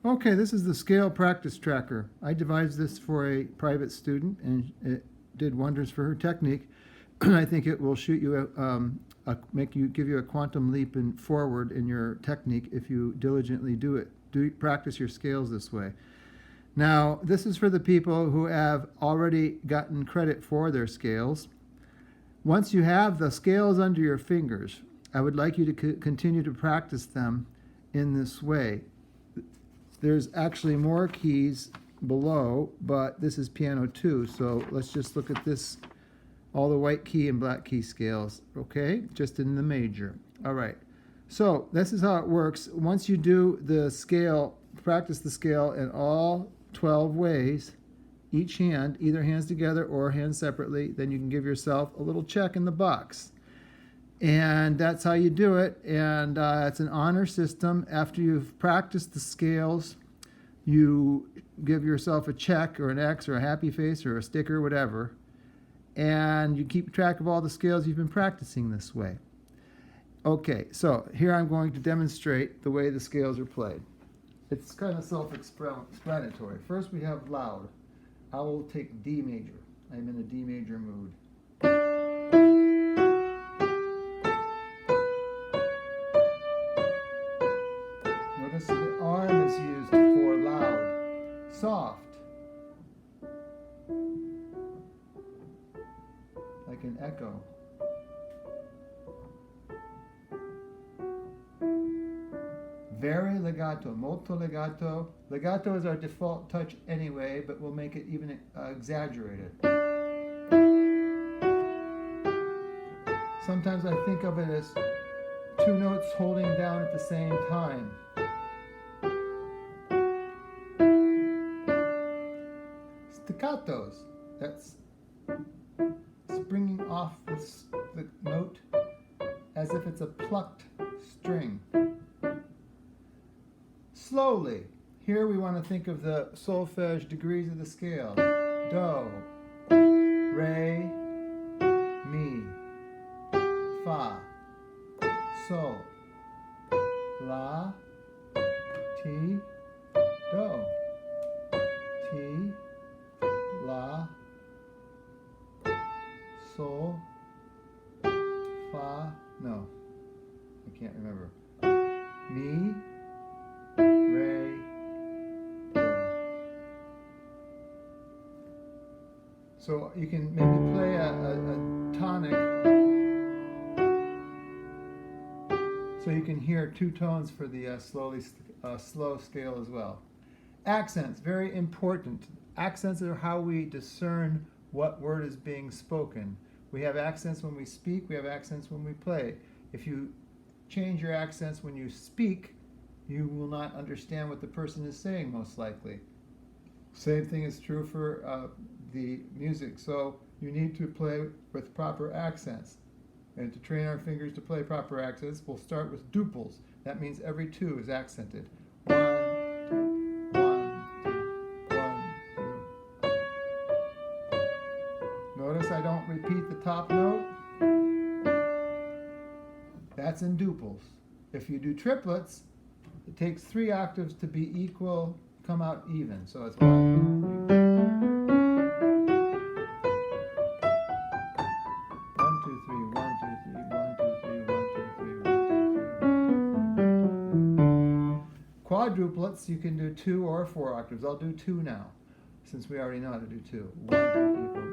Okay, this is the scale practice tracker. I devised this for a private student, and it did wonders for her technique. I think it will shoot you give you a quantum leap forward in your technique if you diligently do it. Practice your scales this way. Now, this is for the people who have already gotten credit for their scales. Once you have the scales under your fingers, I would like you to continue to practice them in this way. There's actually more keys below, but this is piano 2, so let's just look at this, all the white key and black key scales, okay? Just in the major. All right. So this is how it works. Once you do the scale, practice the scale in all 12 ways, each hand, either hands together or hands separately, then you can give yourself a little check in the box. And that's how you do it. And it's an honor system. After you've practiced the scales, you give yourself a check or an X or a happy face or a sticker, whatever. And you keep track of all the scales you've been practicing this way. Okay, so here I'm going to demonstrate the way the scales are played. It's kind of self-explanatory. First we have loud. I will take D major. I'm in a D major mood. Notice the arm is used for loud. Soft. Like an echo. Very legato, molto legato. Legato is our default touch anyway, but we'll make it even exaggerated. Sometimes I think of it as two notes holding down at the same time. Staccatos, that's springing off the note as if it's a plucked string. Slowly. Here we want to think of the solfege degrees of the scale. Do, re, mi, fa, sol, la, ti, do, ti, la, sol, fa, no, I can't remember. Mi, re, do. So you can maybe play a tonic so you can hear two tones for the slow scale as well. Accents, very important. Accents are how we discern what word is being spoken. We have accents when we speak, we have accents when we play. If you change your accents when you speak, you will not understand what the person is saying, most likely. Same thing is true for the music. So you need to play with proper accents. And to train our fingers to play proper accents, we'll start with duples. That means every two is accented. 1, 2, 1, 2, 1, 2. Notice I don't repeat the top note. That's in duples. If you do triplets, it takes 3 octaves to be equal, come out even. So it's 1, 2, 3, 1, 2, 3, 1, 2, 3, 1, 2, 3, 1, 2, 3, 1, 2, 3. Quadruplets, you can do 2 or 4 octaves. I'll do 2 now, since we already know how to do 2. 1, 2,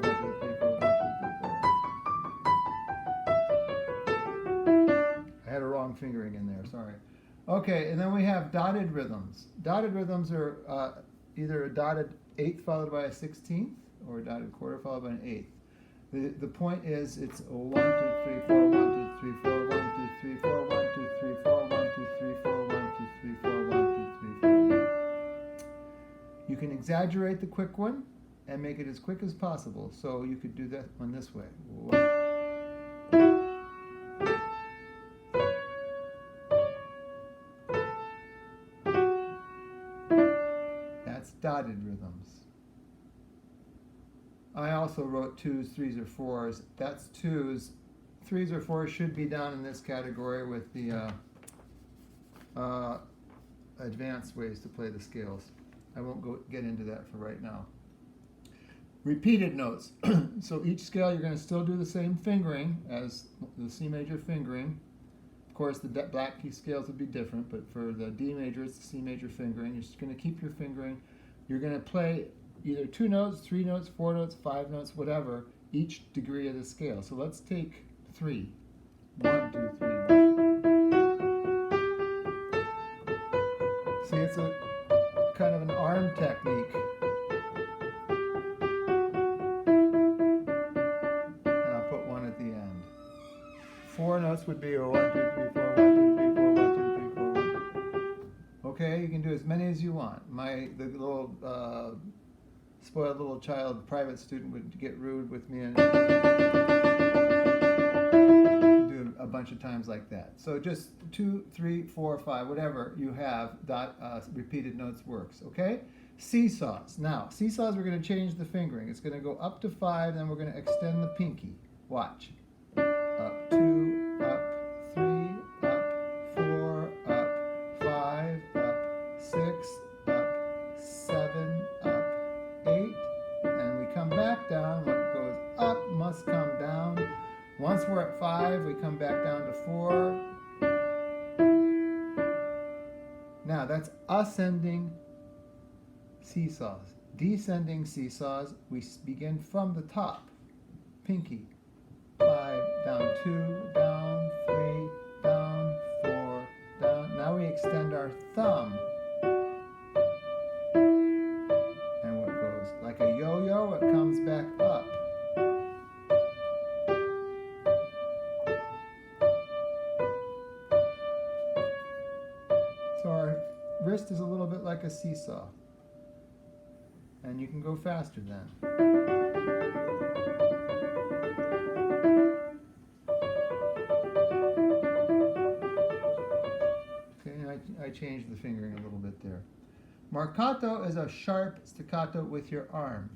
3, 4, 1, 2, 3, 4, 1, 2, 3, 4. I had a wrong fingering in there, sorry. Okay, and then we have dotted rhythms. Dotted rhythms are either a dotted eighth followed by a 16th, or a dotted quarter followed by an eighth. The point is, it's 1, 2, 3, 4, 1, 2, 3, 4, 1, 2, 3, 4, 1, 2, 3, 4, 1, 2, 3, 4, 1, 2, 3, 4, 1, 2, 3, 4, 1. You can exaggerate the quick one and make it as quick as possible. So you could do that one this way. 1. That's dotted rhythms. I also wrote 2s, 3s, or 4s. That's 2s. 3s or 4s should be down in this category with the advanced ways to play the scales. I won't get into that for right now. Repeated notes. So each scale you're going to still do the same fingering as the C major fingering. Of course the black key scales would be different, but for the D major it's the C major fingering. You're just going to keep your fingering. You're going to play either 2 notes, 3 notes, 4 notes, 5 notes, whatever, each degree of the scale. So let's take 3. 1, 2, 3. See, it's a kind of an arm technique. And I'll put 1 at the end. 4 notes would be 1, 2, 3, 4, 1, 2, 3, 4, 1, 2, 3, 4, 1. Okay, you can do as many as you want. The little spoiled little child private student would get rude with me and do a bunch of times like that. So just 2, 3, 4, 5, whatever you have, repeated notes works, okay? Seesaws. Now, seesaws, we're going to change the fingering. It's going to go up to 5, then we're going to extend the pinky. Watch. Up 2, up 3, up 4, up 5, up 6, up 7, up 8, and we come back down. What goes up must come down. Once we're at 5, we come back down to 4. Now that's ascending seesaws. Descending seesaws, we begin from the top. Pinky. 5, down 2, down 3, down 4, down. Now we extend our thumb. And what goes like a yo-yo, it comes back up. So our wrist is a little bit like a seesaw. And you can go faster then. I changed the fingering a little bit there. Marcato is a sharp staccato with your arm.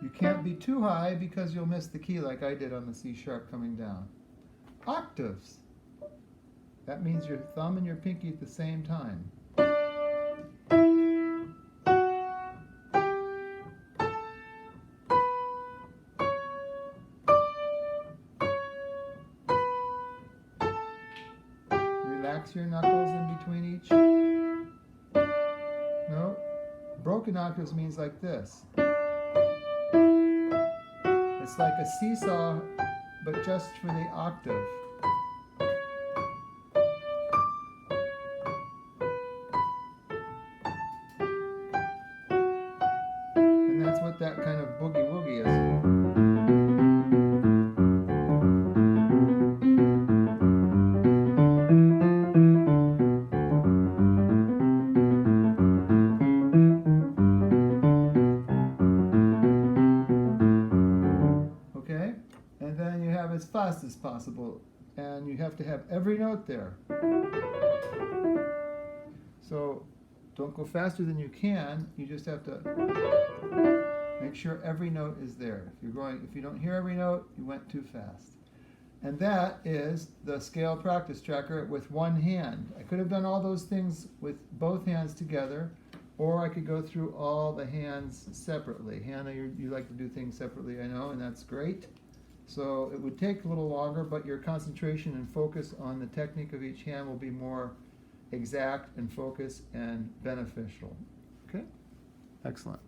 You can't be too high because you'll miss the key like I did on the C sharp coming down. Octaves. That means your thumb and your pinky at the same time. Relax your knuckles in between each. No. Broken octaves means like this. It's like a seesaw, but just for the octave. And that's what that kind of boogie-woogie is. And then you have as fast as possible, and you have to have every note there. So don't go faster than you can. You just have to make sure every note is there. If you don't hear every note, you went too fast. And that is the scale practice tracker with one hand. I could have done all those things with both hands together, or I could go through all the hands separately. Hannah, you like to do things separately, I know, and that's great. So it would take a little longer, but your concentration and focus on the technique of each hand will be more exact and focused and beneficial. Okay? Excellent.